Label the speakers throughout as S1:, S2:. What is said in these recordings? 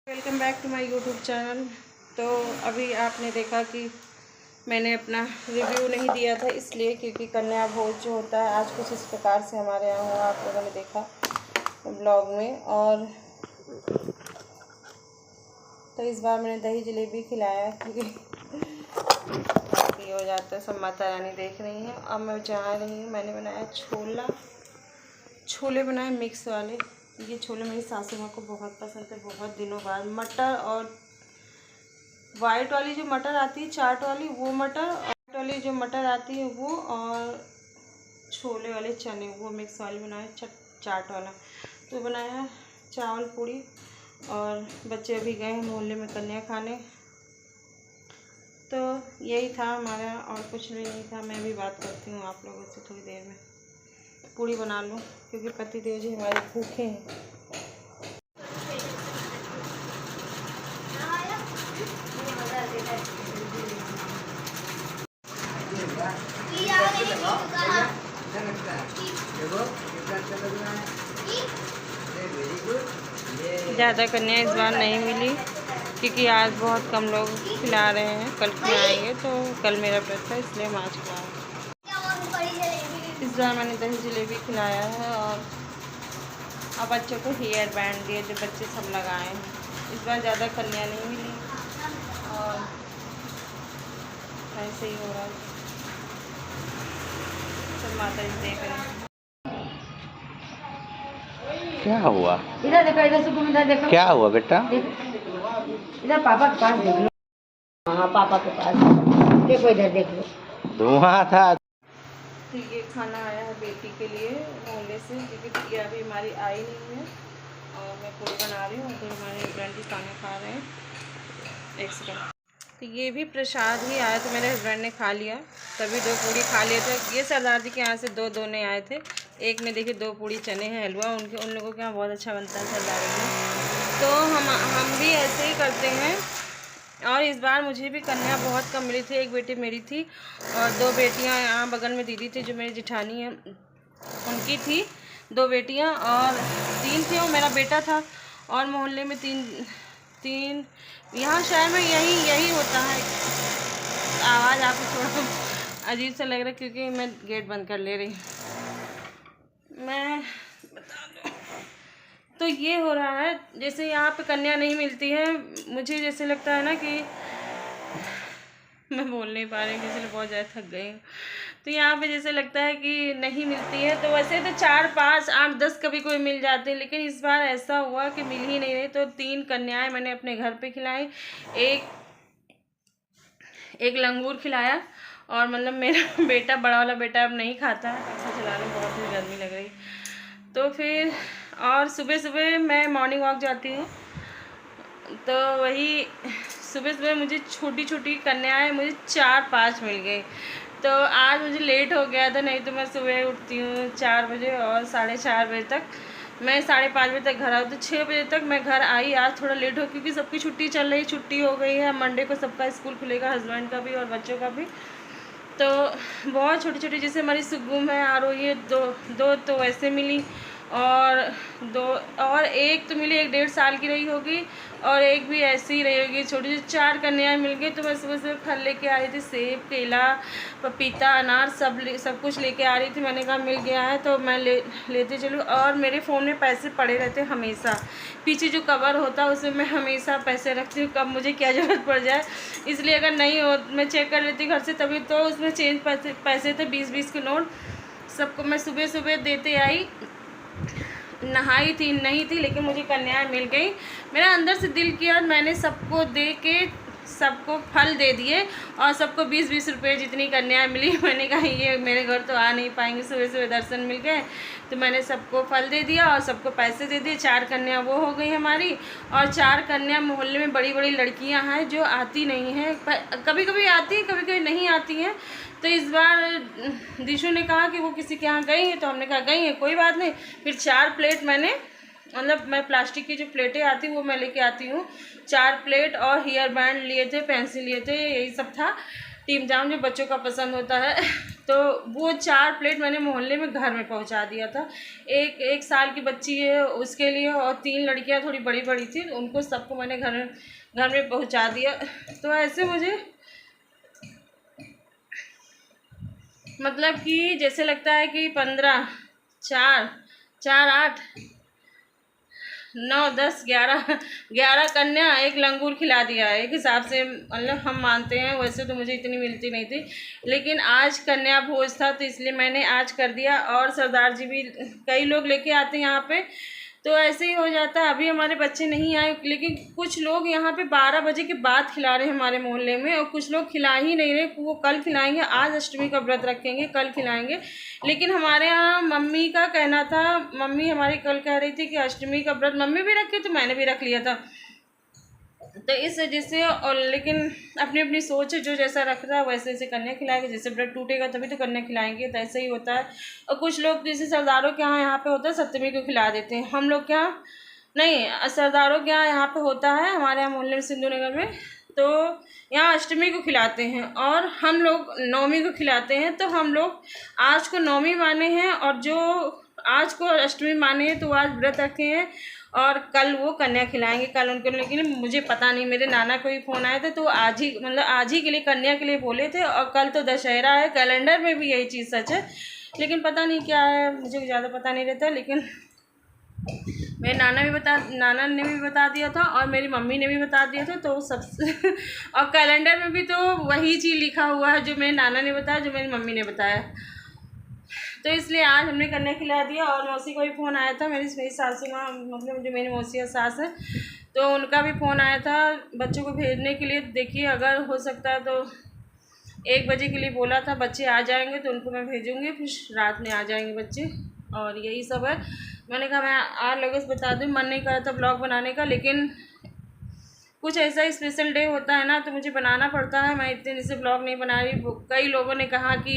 S1: Welcome back to my YouTube channel. तो अभी आपने देखा कि मैंने अपना रिव्यू नहीं दिया था, इसलिए क्योंकि कन्या भोज जो होता है आज कुछ इस प्रकार से हमारे यहाँ हुआ, आप लोगों ने देखा ब्लॉग में। और तो इस बार मैंने दही जलेबी खिलाया क्योंकि हो जाता है, सब माता रानी देख रही हैं। अब मैं जा रही हूँ, मैंने बनाया छोले बनाए मिक्स वाले। ये छोले मेरी सासू माँ को बहुत पसंद है, बहुत दिनों बाद। मटर और वाइट वाली जो मटर आती है चाट वाली, वो मटर, और वाइट वाली जो मटर आती है वो, और छोले वाले चने वो मिक्स वाली बनाए, चाट वाला। तो बनाया चावल पूड़ी। और बच्चे अभी गए हैं मोहल्ले में कन्या खाने। तो यही था हमारा, और कुछ भी नहीं था। मैं भी बात करती हूँ आप लोगों से थोड़ी देर में। पूड़ी बना लूँ क्योंकि पतिदेव जी हमारे भूखे हैं। ज़्यादा कन्या इस बार नहीं मिली क्योंकि आज बहुत कम लोग खिला रहे हैं, कल खिलाएंगे। तो कल मेरा व्रत था, इसलिए हम आज खिलाए। इस बार मैंने दही जलेबी खिलाया है। और अब बच्चों को हेयर बैंड दिए जो बच्चे सब लगाए हैं। इस बार ज़्यादा कन्या नहीं मिली और ऐसे ही हो रहा है, सब माता जी देख रहे हैं।
S2: क्या हुआ?
S3: इधर देखो, इधर सुकुम, इधर देखो।
S2: क्या हुआ बेटा?
S3: इधर पापा के पास देख लो। हाँ, पापा के पास देखो, इधर देख लो।
S2: धुआं था।
S1: तो ये खाना आया है बेटी के लिए मोहल्ले से, क्योंकि ये अभी हमारी आई नहीं है। और मैं पूरी बना रही हूँ, तो हमारे हस्बैंड भी खाना खा रहे हैं। एक सेकंड। तो ये भी प्रसाद ही आया, तो मेरे हस्बैंड ने खा लिया, तभी 2 पूड़ी खा लिए थे। ये सरदार जी के यहाँ से 2 दोने आए थे। एक में देखिए 2 पूड़ी चने हैं, हलवा उन लोगों के यहाँ बहुत अच्छा बनता है सरदार में। तो हम भी ऐसे ही करते हैं। और इस बार मुझे भी कन्या बहुत कम मिली थी। एक बेटी मेरी थी और 2 बेटियां यहाँ बगल में दीदी थी जो मेरी जेठानी है, उनकी थी 2 बेटियां, और 3 थी और मेरा बेटा था। और मोहल्ले में 3 यहाँ शहर में यही होता है। आवाज़ आपको थोड़ा अजीब सा लग रहा है क्योंकि मैं गेट बंद कर ले रही हूँ। मैं बता दूँ तो ये हो रहा है, जैसे यहाँ पे कन्या नहीं मिलती है, मुझे जैसे लगता है ना कि मैं बोल नहीं पा रही हूँ, इसलिए बहुत ज़्यादा थक गई हूँ। तो यहाँ पे जैसे लगता है कि नहीं मिलती है। तो वैसे तो 4, 5, 8, 10 कभी कोई मिल जाते हैं, लेकिन इस बार ऐसा हुआ कि मिल ही नहीं रही। तो 3 कन्याएं मैंने अपने घर पे खिलाई। एक लंगूर खिलाया। और मतलब मेरा बेटा, बड़ा वाला बेटा अब नहीं खाता है, अच्छा चलाने बहुत ही गर्मी लग रही। तो फिर और सुबह सुबह मैं मॉर्निंग वॉक जाती हूँ, तो वही सुबह सुबह मुझे छोटी छोटी कन्याएं मुझे 4-5 मिल गई। तो आज मुझे लेट हो गया था, नहीं तो मैं सुबह उठती हूँ 4 बजे और 4:30 बजे तक मैं 5:30 बजे तक घर आऊँ। तो 6 बजे तक मैं घर आई। आज थोड़ा लेट हो क्योंकि सबकी छुट्टी चल रही, छुट्टी हो गई है। मंडे को सबका स्कूल खुलेगा, हस्बैंड का भी और बच्चों का भी। तो बहुत छोटी छोटी, जैसे हमारी सुगुम है आरोही, 2 तो वैसे मिली, और 2 और एक तो मिली, 1 1.5 साल की रही होगी, और एक भी ऐसी ही रही होगी छोटी। 4 कन्याएं मिल गई। तो मैं सुबह सुबह फल लेके आ रही थी, सेब, केला, पपीता, अनार, सब कुछ लेके आ रही थी। मैंने कहा मिल गया है तो मैं लेते चलूँ। और मेरे फ़ोन में पैसे पड़े रहते हमेशा, पीछे जो कवर होता है उसमें मैं हमेशा पैसे रखती हूँ, कब मुझे क्या ज़रूरत पड़ जाए। इसलिए अगर नहीं हो मैं चेक कर लेती घर से, तभी तो उसमें चेंज पैसे थे 20-20 के नोट। सबको मैं सुबह सुबह देते आई। नहाई थी नहीं थी, लेकिन मुझे कन्याएं मिल गई। मेरा अंदर से दिल किया, मैंने सबको दे के सबको फल दे दिए, और सबको 20-20 रुपये जितनी कन्याएं मिली। मैंने कहा ये मेरे घर तो आ नहीं पाएंगे, सुबह सुबह दर्शन मिल गए। तो मैंने सबको फल दे दिया और सबको पैसे दे दिए। 4 कन्या वो हो गई हमारी। और 4 कन्या मोहल्ले में बड़ी बड़ी लड़कियां हैं जो आती नहीं हैं, कभी कभी आती हैं, कभी कभी नहीं आती हैं। तो इस बार दिशु ने कहा कि वो किसी के यहाँ गई हैं, तो हमने कहा गई हैं, कोई बात नहीं। फिर 4 प्लेट मैंने, मतलब मैं प्लास्टिक की जो प्लेटें आती वो मैं लेके आती हूँ। 4 प्लेट और हेयर बैंड लिए थे, पेंसिल लिए थे, यही सब था टीम जाम जो बच्चों का पसंद होता है। तो वो 4 प्लेट मैंने मोहल्ले में घर में पहुंचा दिया था। एक साल की बच्ची है उसके लिए, और 3 लड़कियां थोड़ी बड़ी बड़ी थी, उनको सबको मैंने घर में पहुंचा दिया। तो ऐसे मुझे मतलब कि जैसे लगता है कि 15, 4, 4, 8, 9, 10, 11 कन्या, एक लंगूर खिला दिया है। एक हिसाब से मतलब हम मानते हैं, वैसे तो मुझे इतनी मिलती नहीं थी, लेकिन आज कन्या भोज था तो इसलिए मैंने आज कर दिया। और सरदार जी भी कई लोग लेके आते हैं यहाँ पे, तो ऐसे ही हो जाता है। अभी हमारे बच्चे नहीं आए, लेकिन कुछ लोग यहाँ पे 12 बजे के बाद खिला रहे हैं हमारे मोहल्ले में, और कुछ लोग खिला ही नहीं रहे। वो कल खिलाएंगे, आज अष्टमी का व्रत रखेंगे, कल खिलाएंगे। लेकिन हमारे यहाँ मम्मी का कहना था, मम्मी हमारी कल कह रही थी कि अष्टमी का व्रत मम्मी भी रखी, तो मैंने भी रख लिया था। तो इस वजह से, और लेकिन अपनी अपनी सोच है, जो जैसा रख रहा है वैसे वैसे कन्या खिलाएंगे। जैसे ब्रेड टूटेगा तभी तो कन्या खिलाएंगे, तो ऐसे ही होता है। और कुछ लोग जैसे सरदारों के यहाँ पे होता है सप्तमी को खिला देते हैं, हम लोग के यहाँ नहीं। सरदारों के यहाँ पे होता है, हमारे यहाँ मोहल्ले में सिंधु नगर में, तो यहाँ अष्टमी को खिलाते हैं और हम लोग नवमी को खिलाते हैं। तो हम लोग आज को नवमी माने हैं, और जो आज को अष्टमी माने हैं तो आज व्रत रखे हैं, और कल वो कन्या खिलाएंगे कल उनको। लेकिन मुझे पता नहीं, मेरे नाना को भी फ़ोन आया था, तो आज ही मतलब आज ही के लिए कन्या के लिए बोले थे। और कल तो दशहरा है, कैलेंडर में भी यही चीज़ सच है, लेकिन पता नहीं क्या है, मुझे ज़्यादा पता नहीं रहता। लेकिन मेरे नाना ने भी बता दिया था, और मेरी मम्मी ने भी बता दिया था, तो सब और कैलेंडर में भी तो वही चीज़ लिखा हुआ है जो मेरे नाना ने बताया, जो मेरी मम्मी ने बताया। तो इसलिए आज हमने कन्या खिला दिया। और मौसी का भी फ़ोन आया था, मेरी सासू माँ, मतलब जो मेरी मौसी और सास है, तो उनका भी फ़ोन आया था बच्चों को भेजने के लिए। देखिए अगर हो सकता है तो 1 बजे के लिए बोला था, बच्चे आ जाएंगे तो उनको मैं भेजूँगी, फिर रात में आ जाएंगे बच्चे। और यही सब है। मैंने कहा मैं आप लोगों से बता दूँ, मन नहीं कर रहा था ब्लॉग बनाने का, लेकिन कुछ ऐसा स्पेशल डे होता है ना, तो मुझे बनाना पड़ता है। मैं इतने दिन से ब्लॉग नहीं बना रही। कई लोगों ने कहा कि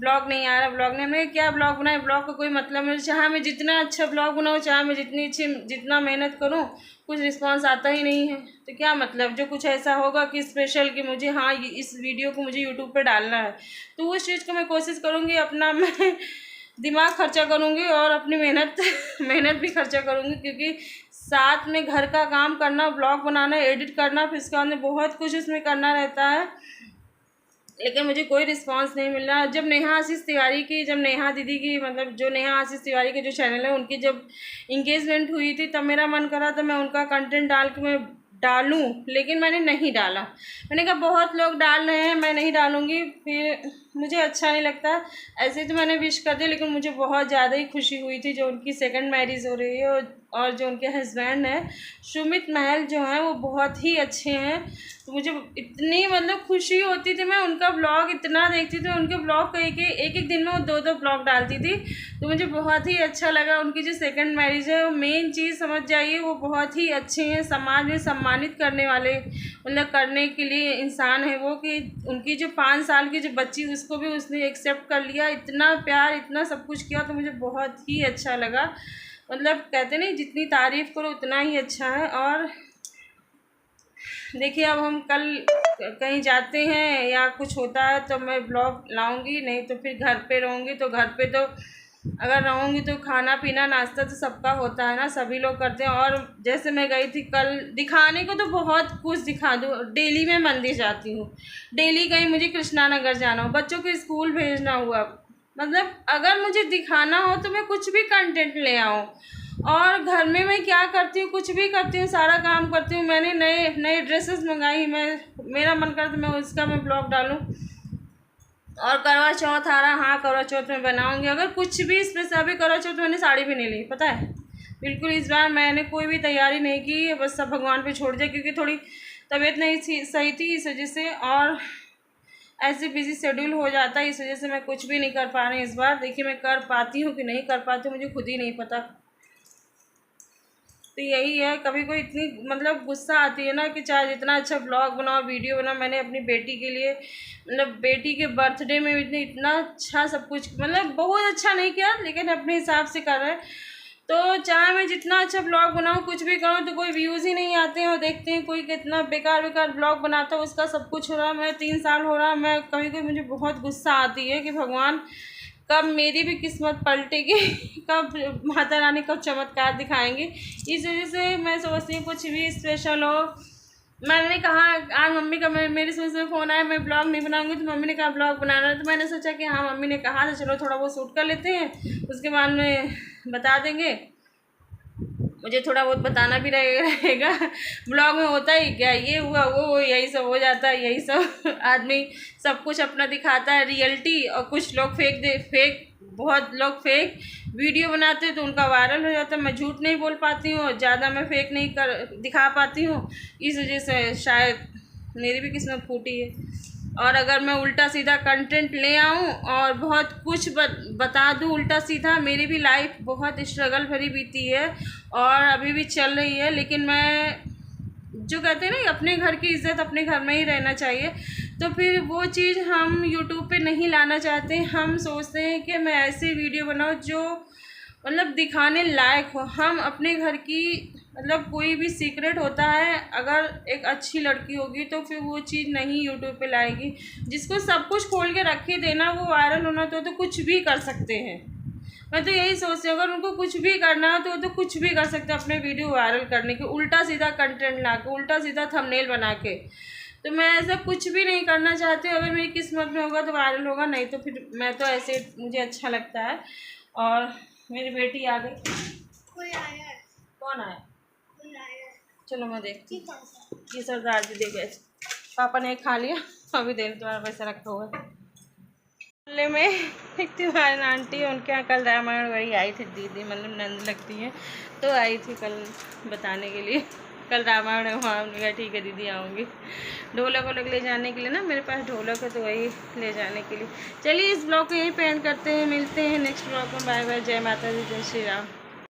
S1: ब्लॉग नहीं आ रहा, ब्लॉग नहीं। मैं क्या ब्लॉग बनाए, ब्लॉग का कोई मतलब नहीं। चाहे मैं जितना अच्छा ब्लॉग बनाऊँ, चाहे मैं जितना मेहनत करूँ, कुछ रिस्पांस आता ही नहीं है, तो क्या मतलब। जो कुछ ऐसा होगा कि स्पेशल कि मुझे हाँ इस वीडियो को मुझे यूट्यूब पर डालना है, तो उस चीज़ को मैं कोशिश करूँगी, अपना मैं दिमाग खर्चा करूँगी और अपनी मेहनत भी खर्चा करूँगी, क्योंकि साथ में घर का काम करना, ब्लॉग बनाना, एडिट करना, फिर उसके बाद में बहुत कुछ उसमें करना रहता है। लेकिन मुझे कोई रिस्पांस नहीं मिल रहा। जब नेहा दीदी की, मतलब जो नेहा आशीष तिवारी के जो चैनल है, उनकी जब इंगेजमेंट हुई थी, तब मेरा मन करा था मैं उनका कंटेंट डालूं, लेकिन मैंने नहीं डाला। मैंने कहा बहुत लोग डाल रहे हैं, मैं नहीं डालूंगी, फिर मुझे अच्छा नहीं लगता। ऐसे तो मैंने विश कर दिया, लेकिन मुझे बहुत ज़्यादा ही खुशी हुई थी जो उनकी सेकंड मैरिज हो रही है, और जो उनके हस्बैंड हैं सुमित महल जो हैं, वो बहुत ही अच्छे हैं। तो मुझे इतनी मतलब खुशी होती थी, मैं उनका ब्लॉग इतना देखती थी, उनके ब्लॉग को एक दिन में वो 2 ब्लॉग डालती थी, तो मुझे बहुत ही अच्छा लगा। उनकी जो सेकंड मैरिज है, वो मेन चीज़ समझ जाइए, वो बहुत ही अच्छे हैं, समाज में सम्मानित करने वाले, मतलब करने के लिए इंसान है वो। कि उनकी जो 5 साल की जो बच्ची, उसको भी उसने एक्सेप्ट कर लिया, इतना प्यार, इतना सब कुछ किया, तो मुझे बहुत ही अच्छा लगा। मतलब कहते नहीं, जितनी तारीफ़ करो उतना ही अच्छा है। और देखिए अब हम कल कहीं जाते हैं या कुछ होता है तो मैं ब्लॉग लाऊंगी, नहीं तो फिर घर पे रहूँगी। तो घर पे तो अगर रहूँगी तो खाना पीना नाश्ता तो सबका होता है ना, सभी लोग करते हैं। और जैसे मैं गई थी कल, दिखाने को तो बहुत कुछ दिखा दूँ। डेली मैं मंदिर जाती हूँ, डेली कहीं मुझे कृष्णा नगर जाना हो, बच्चों को स्कूल भेजना हुआ, मतलब अगर मुझे दिखाना हो तो मैं कुछ भी कंटेंट ले आऊँ। और घर में मैं क्या करती हूँ, कुछ भी करती हूँ, सारा काम करती हूँ। मैंने नए ड्रेसेस मंगाई, मेरा मन करता मैं ब्लॉग डालूँ। और करवा चौथ आ रहा, हाँ करवा चौथ में बनाऊँगी। अगर कुछ भी इसमें से, अभी करवा चौथ मैंने साड़ी भी नहीं ली, पता है, बिल्कुल इस बार मैंने कोई भी तैयारी नहीं की, बस सब भगवान पे छोड़ दिया, क्योंकि थोड़ी तबीयत नहीं सही थी इस वजह से, और ऐसे बिजी शेड्यूल हो जाता है, इस वजह से मैं कुछ भी नहीं कर पा रही इस बार। देखिए मैं कर पाती हूँ कि नहीं कर पाती हूँ, मुझे खुद ही नहीं पता। तो यही है, कभी कोई इतनी मतलब गुस्सा आती है ना कि चाहे जितना अच्छा ब्लॉग बनाओ, वीडियो बनाओ। मैंने अपनी बेटी के लिए, मतलब बेटी के बर्थडे में इतना अच्छा सब कुछ, मतलब बहुत अच्छा नहीं किया, लेकिन अपने हिसाब से कर रहे हैं। तो चाहे मैं जितना अच्छा ब्लॉग बनाऊँ, कुछ भी करूँ, तो कोई व्यूज़ ही नहीं आते हैं। और देखते हैं कोई कितना बेकार ब्लॉग बनाता है, उसका सब कुछ हो रहा है। मैं 3 साल हो रहा, मैं कभी कभी मुझे बहुत गुस्सा आती है कि भगवान कब मेरी भी किस्मत पलटेगी, कब माता रानी कब चमत्कार दिखाएंगे। इस वजह से मैं सोचती हूँ कुछ भी स्पेशल हो। मैंने कहा आज मम्मी का मेरे समझ में फ़ोन आया, मैं ब्लॉग नहीं बनाऊंगी, तो मम्मी ने कहा ब्लॉग बनाना है। तो मैंने सोचा कि हाँ मम्मी ने कहा तो चलो थोड़ा बहुत शूट कर लेते हैं, उसके बाद में बता देंगे। मुझे थोड़ा बहुत बताना भी रहेगा। ब्लॉग में होता ही क्या, ये हुआ वो यही सब हो जाता है, यही सब आदमी सब कुछ अपना दिखाता है रियलिटी, और कुछ लोग फेक बहुत लोग फेक वीडियो बनाते हैं तो उनका वायरल हो जाता है। मैं झूठ नहीं बोल पाती हूँ, ज़्यादा मैं फेक नहीं दिखा पाती हूँ, इस वजह से शायद मेरी भी किस्मत फूटी है। और अगर मैं उल्टा सीधा कंटेंट ले आऊँ और बहुत कुछ बता दूँ उल्टा सीधा, मेरी भी लाइफ बहुत स्ट्रगल भरी बीती है और अभी भी चल रही है। लेकिन मैं जो कहते हैं ना अपने घर की इज़्ज़त अपने घर में ही रहना चाहिए, तो फिर वो चीज़ हम यूट्यूब पे नहीं लाना चाहते। हम सोचते हैं कि मैं ऐसी वीडियो बनाऊँ जो मतलब दिखाने लायक हो। हम अपने घर की मतलब कोई भी सीक्रेट होता है, अगर एक अच्छी लड़की होगी तो फिर वो चीज़ नहीं यूट्यूब पे लाएगी। जिसको सब कुछ खोल के रख ही देना, वो वायरल होना तो कुछ भी कर सकते हैं। मैं तो यही सोचती हूँ अगर उनको कुछ भी करना है तो कुछ भी कर सकते हैं अपने वीडियो वायरल करने के, उल्टा सीधा कंटेंट ला के, उल्टा सीधा थंबनेल बना के। तो मैं ऐसा कुछ भी नहीं करना चाहती। अगर मेरी किस्मत में होगा तो वायरल होगा, नहीं तो फिर मैं तो ऐसे मुझे अच्छा लगता है। और मेरी बेटी आ गई।
S3: कोई आया है?
S1: कौन आया?
S3: कोई आया है?
S1: चलो मैं देखती हूँ। ये सरदार जी दे गए, पापा ने खा लिया, अभी देर तुम्हारा पैसा रखा हुआ है। मोहल्ले में एक तिवारी आंटी है, उनके यहाँ कल रामायण वही आई थी दीदी, मतलब नंद लगती हैं, तो आई थी कल बताने के लिए कल रामायण है वहाँ। हमने कहा ठीक है दीदी आऊँगी। ढोलक वोलक ले जाने के लिए ना, मेरे पास ढोलक है तो वही ले जाने के लिए। चलिए इस ब्लॉग को यहीं पे एंड करते हैं, मिलते हैं नेक्स्ट ब्लॉग में। बाय बाय, जय माता दी, जय श्री राम।